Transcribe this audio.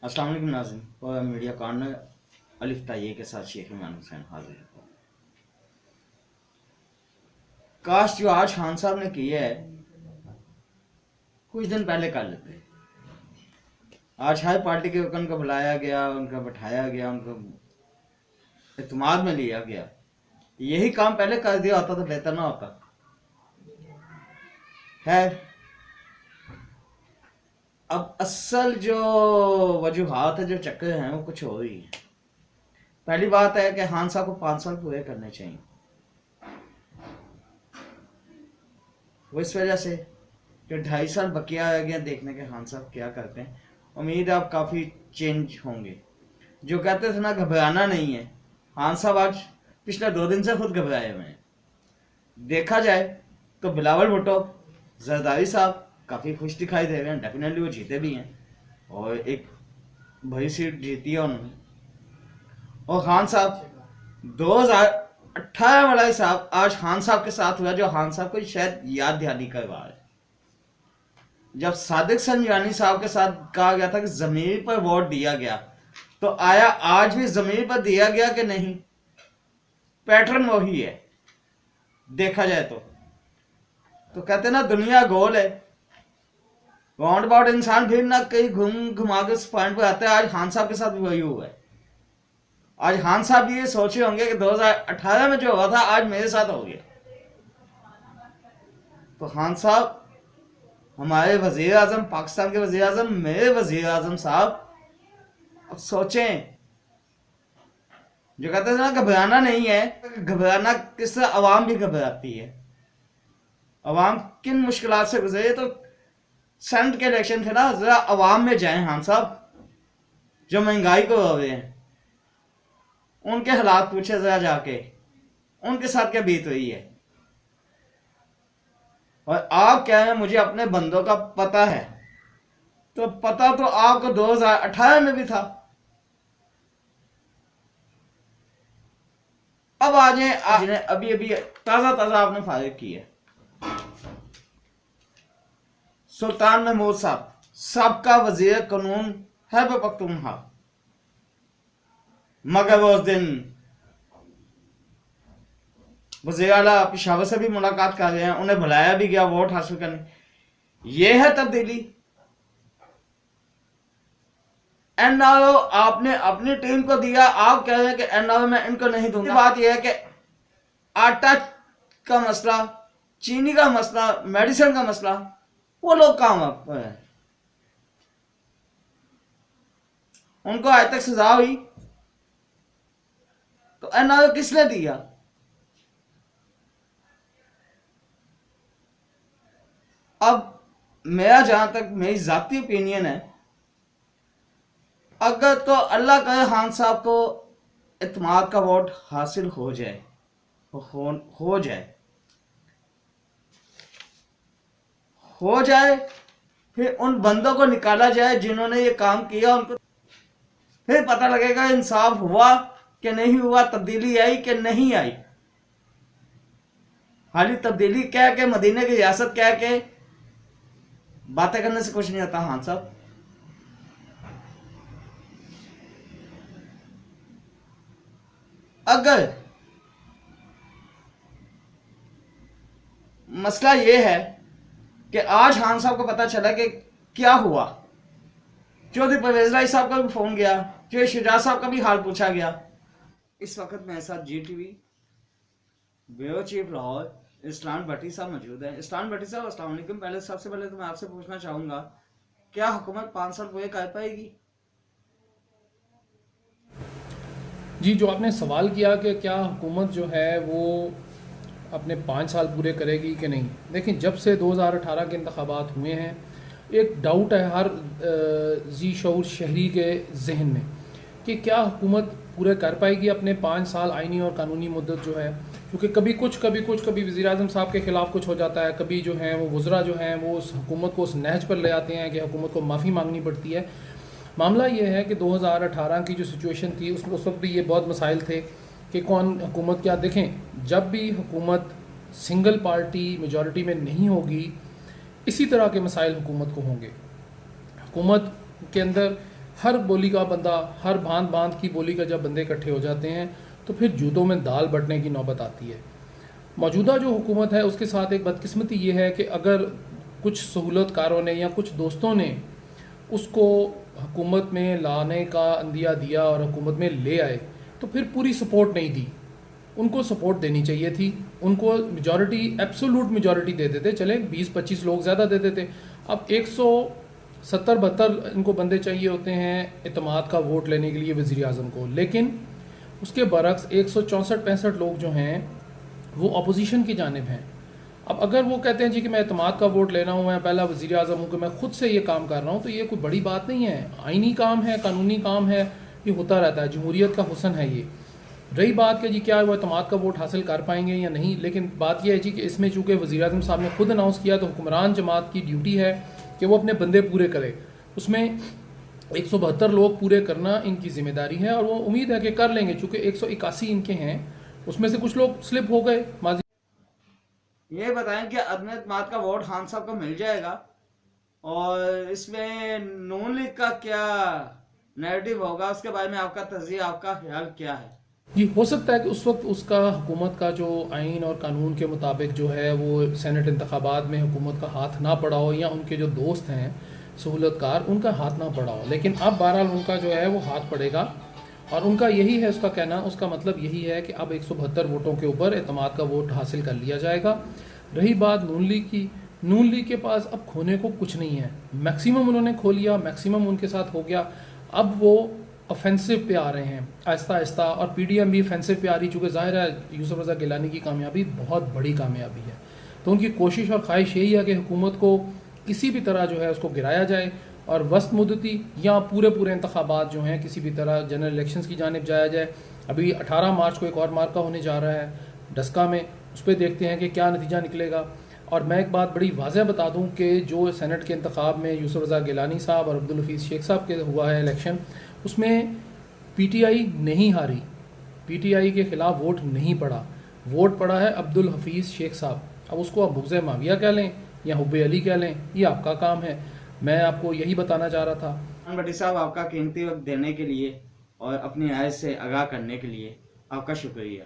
अस्सलाम वालेकुम नाज़रीन और मीडिया कॉर्नर अलिफ ताइये के साथ शेख इमरान हुसैन हाजिर है। काश जो आज खान साहब ने किया है कुछ दिन पहले कर लेते। आज हर पार्टी के उनको बुलाया गया, उनका बैठाया गया, उनको इत्मीनान में लिया गया। यही काम पहले कर दिया होता तो बेहतर ना होता है। अब असल जो वजूहात है, जो चक्कर हैं, वो कुछ और ही है। पहली बात है कि खान साहब को 5 साल पूरे करने चाहिए। वो इस वजह से जो 2.5 साल बकिया रह गया देखने के खान साहब क्या करते हैं। उम्मीद है अब काफ़ी चेंज होंगे। जो कहते थे ना घबराना नहीं है, खान साहब आज पिछले 2 दिन से खुद घबराए हुए हैं। देखा जाए तो बिलावल भुट्टो, जरदारी साहब काफ़ी खुश दिखाई दे रहे हैं। डेफिनेटली वो जीते भी हैं और एक बड़ी सीट जीती है उन्होंने। और खान साहब 2018 वाला हिसाब आज खान साहब के साथ हुआ, जो खान साहब को शायद याद दहानी करवा है। जब सादिक संजानी साहब के साथ कहा गया था कि जमीर पर वोट दिया गया, तो आया आज भी जमीर पर दिया गया कि नहीं? पैटर्न वही है देखा जाए तो कहते ना दुनिया गोल है, राउंड अबाउट इंसान फिर ना कहीं घूम घुमा के पॉइंट पर आते हैं। आज खान साहब के साथ भी वही हुआ है। आज खान साहब भी ये सोचे होंगे कि 2018 में जो हुआ था आज मेरे साथ हो गया। तो खान साहब हमारे वजीर आजम, पाकिस्तान के वजीर आजम, मेरे वजीर आजम साहब, अब सोचें। जो कहते थे ना घबराना नहीं है, घबराना किस तरह अवाम भी घबराती है। अवाम किन मुश्किलात से गुजरे, तो सेनेट के इलेक्शन थे ना, जरा अवाम में जाएं खान साहब, जो महंगाई को रो रहे हैं उनके हालात पूछे जरा जाके, उनके साथ क्या बीत रही है। और आप कह रहे हैं मुझे अपने बंदों का पता है, तो पता तो आपको 2018 में भी था। अब आ जाए जिन्हें अभी अभी ताजा ताजा आपने फारिग की है। सुल्तान महमूद साहब, सबका वजीर कानून है पख्तूनख्वा, मगर वो उस दिन वज़ीर आला पेशावर से भी मुलाकात कर रहे हैं, उन्हें बुलाया भी गया वोट हासिल करने। ये है तब्दीली। एनआरओ आपने अपनी टीम को दिया, आप कह रहे हैं कि एनआरओ में इनको नहीं दूंगा। बात यह है कि आटा का मसला, चीनी का मसला, मेडिसिन का मसला, वो लोग काम है। उनको आज तक सजा हुई तो एनआरओ किसने दिया? अब मेरा जहां तक मेरी जाती ओपिनियन है, अगर तो अल्लाह करे खान साहब को इत्मीनान का वोट हासिल हो जाए, हो जाए, फिर उन बंदों को निकाला जाए जिन्होंने ये काम किया, उनको फिर पता लगेगा इंसाफ हुआ कि नहीं हुआ, तब्दीली आई कि नहीं आई। खाली तब्दीली कह के, मदीने की रियासत कह के बातें करने से कुछ नहीं होता। खान साहब, अगर मसला यह है कि आज खान साहब को पता चला कि क्या हुआ, चौधरी परवेज राय साहब का भी फोन गया, चौधरी शुजात साहब का भी हाल पूछा गया। इस वक्त मेरे साथ GTV bureau chief Lahore Islam भट्टी साहब मौजूद है। इस्लान भट्टी साहब, अस्सलाम वालेकुम। पहले सबसे पहले तो मैं आपसे पूछना चाहूंगा, क्या हुकूमत 5 साल पूरे कर पाएगी? जी, जो आपने सवाल किया कि क्या हुकूमत जो है वो अपने 5 साल पूरे करेगी कि नहीं, देखिए जब से 2018 के इंतखाबात हुए हैं एक डाउट है हर जी शऊर शहरी के जहन में कि क्या हुकूमत पूरे कर पाएगी अपने 5 साल आइनी और कानूनी मुद्दत जो है। क्योंकि कभी वज़ीर आज़म साहब के ख़िलाफ़ कुछ हो जाता है, कभी जो है वो वज़रा जो हैं वो उस हुकूमत को उस नहज पर ले आते हैं कि हुकूमत को माफ़ी मांगनी पड़ती है। मामला ये है कि 2018 की जो सिचुएशन थी उस वक्त भी ये बहुत मसाइल थे कि कौन हुकूमत क्या। देखें, जब भी हुकूमत सिंगल पार्टी मेजॉरिटी में नहीं होगी, इसी तरह के मसाइल हुकूमत को होंगे। हुकूमत के अंदर हर बोली का बंदा, हर भांत भांत की बोली का जब बंदे इकट्ठे हो जाते हैं तो फिर जूतों में दाल बटने की नौबत आती है। मौजूदा जो हुकूमत है उसके साथ एक बदकिस्मती ये है कि अगर कुछ सहूलतकारों ने या कुछ दोस्तों ने उसको हुकूमत में लाने का अंदिया दिया और हुकूमत में ले आए तो फिर पूरी सपोर्ट नहीं दी। उनको सपोर्ट देनी चाहिए थी, उनको मेजॉरिटी, एब्सोलूट मेजॉरिटी दे देते, चले 20-25 लोग ज़्यादा दे देते। अब 170-72 इनको बंदे चाहिए होते हैं इत्तेमाद का वोट लेने के लिए वज़ीर आज़म को, लेकिन उसके बरक्स 164-65 लोग जो हैं वो अपोजिशन की जानिब हैं। अब अगर वो कहते हैं जी कि मैं इत्तेमाद का वोट लेना हूँ, मैं पहला वज़ीर आज़म हूँ कि मैं खुद से ये काम कर रहा हूँ, तो ये कोई बड़ी बात नहीं है। आइनी काम है, कानूनी काम है, ये होता रहता है, जमहूरियत का हुस्न है ये। रही बात कि जी क्या वो इत्तेमाद का वोट हासिल कर पाएंगे या नहीं, लेकिन बात यह है जी कि इसमें चूँकि वज़ीर आज़म साहब ने खुद अनाउंस किया तो हुक्मरान जमात की ड्यूटी है कि वो अपने बंदे पूरे करे। उसमें 172 लोग पूरे करना इनकी जिम्मेदारी है और वो उम्मीद है कि कर लेंगे, चूँकि 181 इनके हैं, उसमें से कुछ लोग स्लिप हो गए माजी। ये बताएं कि अदम एतमाद का वोट खान साहब को मिल जाएगा, और इसमें नून लीग का क्या नैरेटिव होगा, उसके बारे में आपका तज़िया, आपका ख्याल क्या है? जी, हो सकता है कि उस वक्त उसका हुकूमत का जो आइन और कानून के मुताबिक जो है वो सेनेट इंतखाबात में हुकूमत का हाथ ना पड़ा हो, या उनके जो दोस्त हैं सहूलतकार उनका हाथ ना पड़ा हो, लेकिन अब बहरहाल उनका जो है वो हाथ पड़ेगा। और उनका यही है, उसका कहना, उसका मतलब यही है कि अब 172 वोटों के ऊपर एतमाद का वोट हासिल कर लिया जाएगा। रही बात नून लीग की, नून लीग के पास अब खोने को कुछ नहीं है, मैक्सिमम उन्होंने खो लिया, मैक्सिमम उनके साथ हो गया। अब वो ऑफेंसिव पे आ रहे हैं आहिस्ता आहिस्ता, और पीडीएम भी ऑफेंसिव पे आ रही, चूँकि ज़ाहिर है यूसुफ रज़ा गिलानी की कामयाबी बहुत बड़ी कामयाबी है, तो उनकी कोशिश और ख्वाहिश यही है कि हुकूमत को किसी भी तरह जो है उसको गिराया जाए और वस्त मुद्दती या पूरे इंतखाबात जो हैं किसी भी तरह जनरल इलेक्शंस की जानिब जाया जाए। अभी 18 मार्च को एक और मार्का होने जा रहा है डस्का में, उस पर देखते हैं कि क्या नतीजा निकलेगा। और मैं एक बात बड़ी वाज़ह बता दूं कि जो सेनेट के इंतखाब में यूसुफ रज़ा गिलानी साहब और अब्दुल हफीज़ शेख साहब के हुआ है इलेक्शन, उसमें पीटीआई नहीं हारी, पीटीआई के ख़िलाफ़ वोट नहीं पड़ा, वोट पड़ा है अब्दुल हफीज़ शेख साहब। अब उसको आप बुग़्ज़ माविया कह लें या हुब्बे अली कह लें, ये आपका काम है, मैं आपको यही बताना चाह रहा था। भट्टी साहब, आपका कीमती वक्त देने के लिए और अपनी राय से आगाह करने के लिए आपका शुक्रिया।